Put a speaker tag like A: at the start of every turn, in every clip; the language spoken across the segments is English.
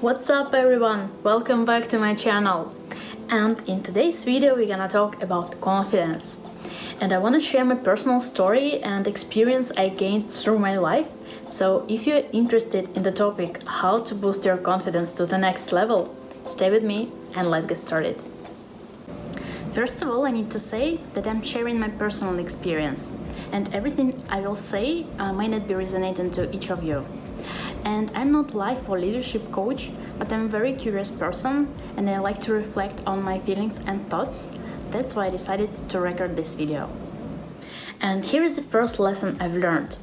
A: What's up everyone? Welcome back to my channel. And in today's video we're gonna talk about confidence. And I want to share my personal story and experience I gained through my life. So if you're interested in the topic how to boost your confidence to the next level, stay with me and let's get started. First of all, I need to say that I'm sharing my personal experience, and everything I will say might not be resonating to each of you. And I'm not life or leadership coach, but I'm a very curious person and I like to reflect on my feelings and thoughts. That's why I decided to record this video. And here is the first lesson I've learned.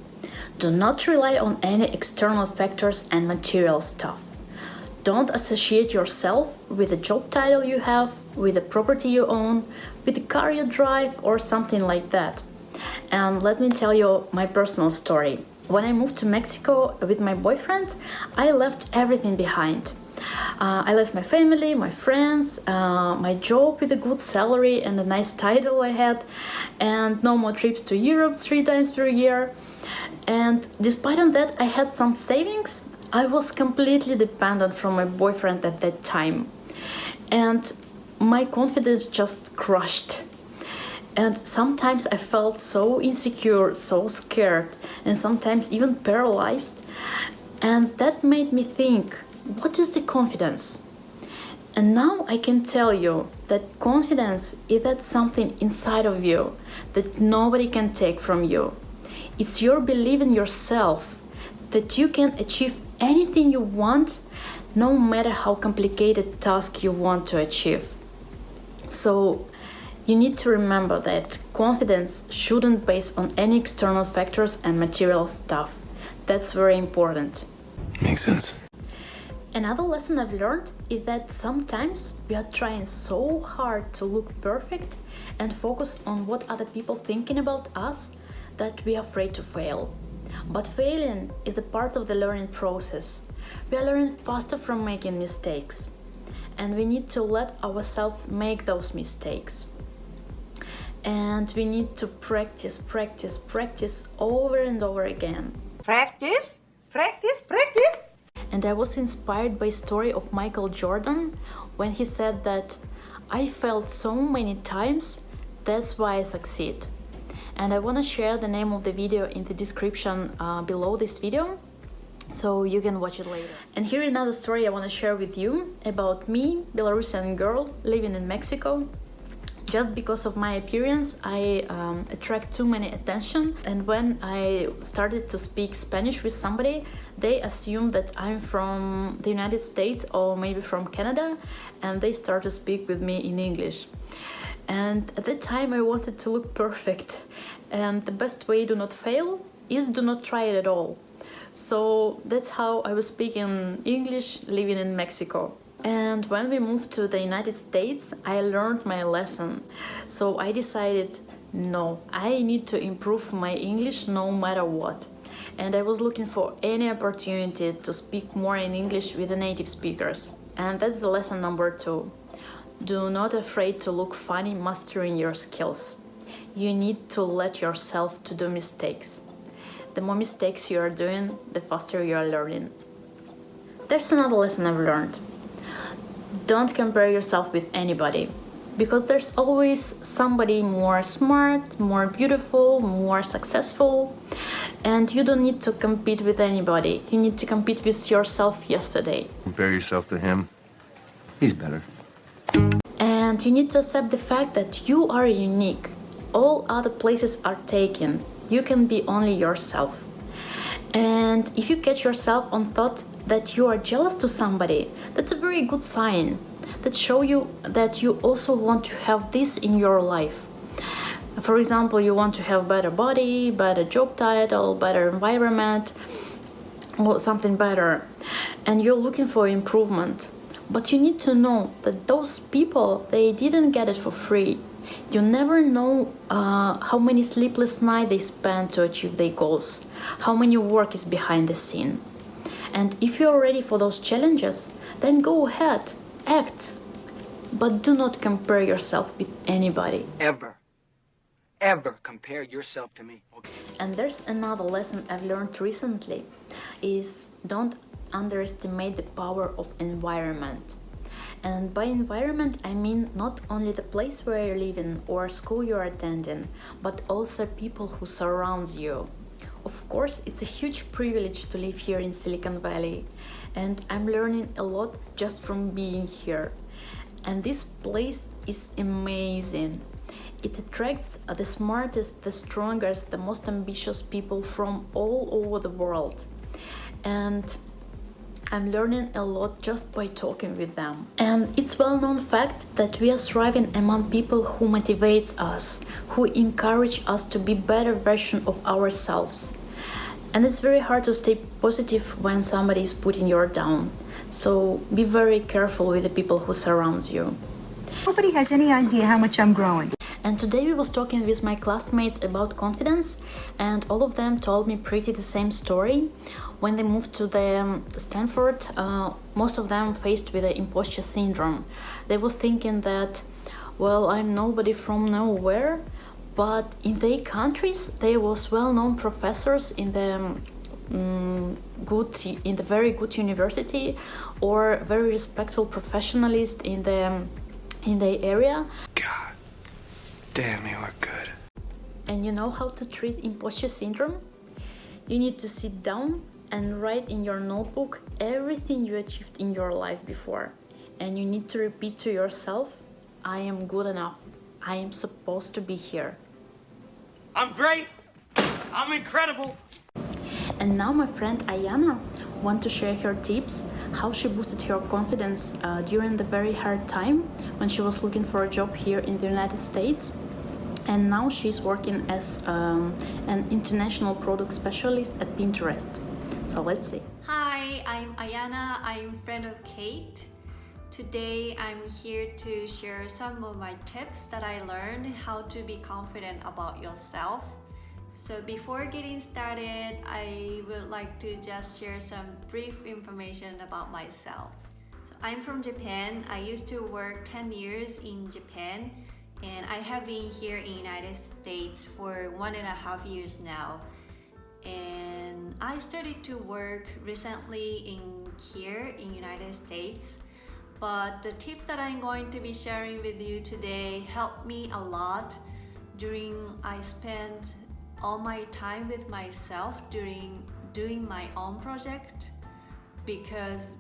A: Do not rely on any external factors and material stuff. Don't associate yourself with the job title you have, with the property you own, with the car you drive, or something like that. And let me tell you my personal story. When I moved to Mexico with my boyfriend, I left everything behind. I left my family, my friends, my job with a good salary and a nice title I had, and no more trips to Europe 3 times per year. And despite of that, I had some savings. I was completely dependent from my boyfriend at that time. And my confidence just crushed. And sometimes I felt so insecure, so scared, and sometimes even paralyzed. And that made me think, what is the confidence? And now I can tell you that confidence is that something inside of you that nobody can take from you. It's your belief in yourself, that you can achieve anything you want, no matter how complicated task you want to achieve. So you need to remember that confidence shouldn't be based on any external factors and material stuff. That's very important.
B: Makes sense.
A: Another lesson I've learned is that sometimes we are trying so hard to look perfect and focus on what other people thinking about us that we are afraid to fail. But failing is a part of the learning process. We are learning faster from making mistakes, and we need to let ourselves make those mistakes. And we need to practice over and over again.
C: Practice.
A: And I was inspired by a story of Michael Jordan when he said that I failed so many times, that's why I succeed. And I want to share the name of the video in the description below this video, so you can watch it later. And here another story I want to share with you about me, Belarusian girl living in Mexico. Just because of my appearance, I attract too many attention, and when I started to speak Spanish with somebody, they assume that I'm from the United States or maybe from Canada, and they start to speak with me in English. And at that time I wanted to look perfect, and the best way to not fail is do not try it at all. So that's how I was speaking English living in Mexico. And when we moved to the United States, I learned my lesson. So I decided, no, I need to improve my English no matter what. And I was looking for any opportunity to speak more in English with the native speakers. And that's the lesson number 2. Do not afraid to look funny mastering your skills. You need to let yourself to do mistakes. The more mistakes you are doing, the faster you are learning. There's another lesson I've learned. Don't compare yourself with anybody, because there's always somebody more smart, more beautiful, more successful, and you don't need to compete with anybody. You need to compete with yourself yesterday.
B: Compare yourself to him. He's better.
A: And you need to accept the fact that you are unique. All other places are taken. You can be only yourself. And if you catch yourself on thought that you are jealous to somebody, that's a very good sign. That shows you that you also want to have this in your life. For example, you want to have better body, better job title, better environment, or something better. And you're looking for improvement. But you need to know that those people, they didn't get it for free. You never know how many sleepless nights they spend to achieve their goals, how many work is behind the scene. And if you're ready for those challenges, then go ahead, act. But do not compare yourself with anybody.
C: Ever compare yourself to me. Okay.
A: And there's another lesson I've learned recently, is don't underestimate the power of environment. And by environment, I mean not only the place where you live in or school you're attending, but also people who surround you. Of course, it's a huge privilege to live here in Silicon Valley, and I'm learning a lot just from being here. And this place is amazing. It attracts the smartest, the strongest, the most ambitious people from all over the world. And I'm learning a lot just by talking with them. And it's well-known fact that we are thriving among people who motivates us, who encourage us to be better version of ourselves. And it's very hard to stay positive when somebody is putting you down. So be very careful with the people who surround you.
D: Nobody has any idea how much I'm growing.
A: And today we was talking with my classmates about confidence, and all of them told me pretty the same story. When they moved to the Stanford, most of them faced with the imposture syndrome. They was thinking that, well, I'm nobody from nowhere, but in their countries there was well-known professors in the very good university or very respectful professionalists in the area.
E: God damn, you are good.
A: And you know how to treat imposter syndrome? You need to sit down and write in your notebook everything you achieved in your life before. And you need to repeat to yourself, I am good enough. I am supposed to be here.
F: I'm great. I'm incredible.
A: And now my friend Ayana wants to share her tips, how she boosted her confidence during the very hard time when she was looking for a job here in the United States. And now she's working as an international product specialist at Pinterest. So let's see.
G: Hi, I'm Ayana. I'm friend of Kate. Today I'm here to share some of my tips that I learned how to be confident about yourself. So before getting started, I would like to just share some brief information about myself. So I'm from Japan. I used to work 10 years in Japan, and I have been here in United States for 1.5 years now. And I started to work recently here in United States. But the tips that I'm going to be sharing with you today helped me a lot during I spent all my time with myself during doing my own project, because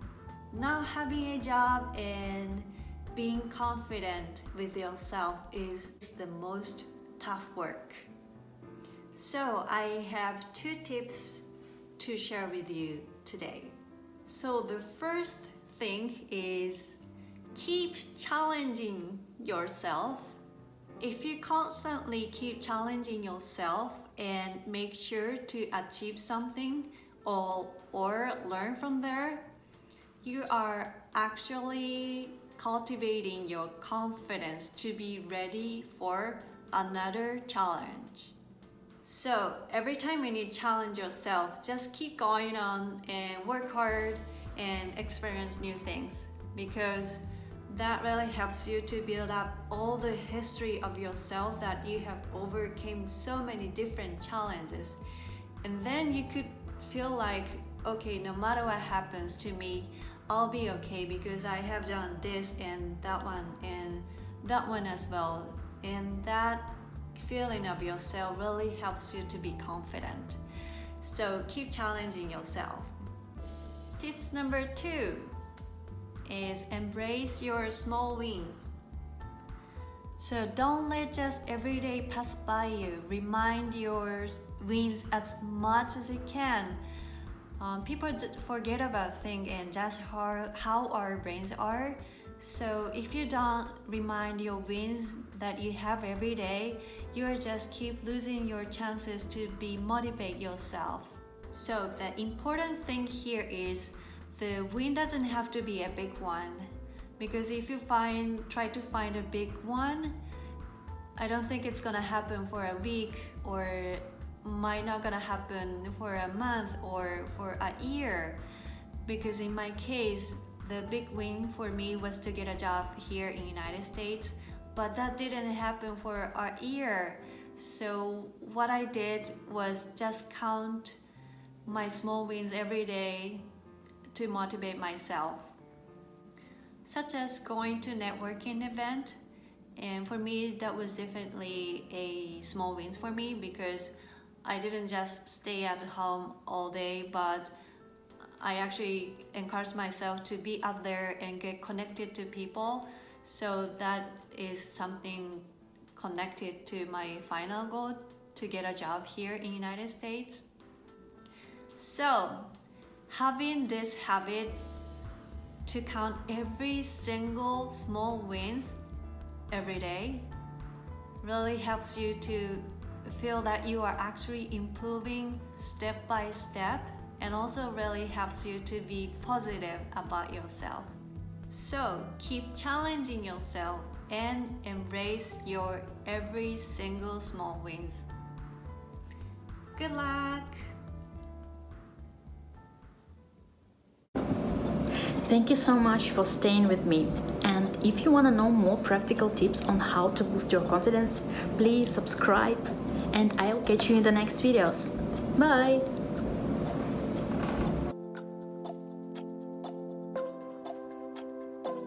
G: not having a job and being confident with yourself is the most tough work. So I have 2 tips to share with you today. So the first thing is keep challenging yourself. If you constantly keep challenging yourself and make sure to achieve something or learn from there, you are actually cultivating your confidence to be ready for another challenge. So every time when you challenge yourself, just keep going on and work hard and experience new things, because that really helps you to build up all the history of yourself that you have overcome so many different challenges. And then you could feel like, okay, no matter what happens to me, I'll be okay because I have done this and that one as well. And that feeling of yourself really helps you to be confident. So keep challenging yourself. Tips number 2 is embrace your small wins. So don't let just every day pass by you. Remind your wins as much as you can. People forget about things and just how our brains are. So if you don't remind your wins that you have every day, you'll just keep losing your chances to motivate yourself. So the important thing here is the win doesn't have to be a big one, because if you try to find a big one, I don't think it's gonna happen for a week, or might not gonna happen for a month or for a year. Because in my case, the big win for me was to get a job here in United States, but that didn't happen for a year. So what I did was just count my small wins every day, to motivate myself, such as going to networking event. And for me, that was definitely a small win for me, because I didn't just stay at home all day, but I actually encouraged myself to be out there and get connected to people. So that is something connected to my final goal, to get a job here in United States. So having this habit to count every single small wins every day really helps you to feel that you are actually improving step by step, and also really helps you to be positive about yourself. So keep challenging yourself and embrace your every single small wins. Good luck!
A: Thank you so much for staying with me. And if you want to know more practical tips on how to boost your confidence, please subscribe, and I'll catch you in the next videos. Bye!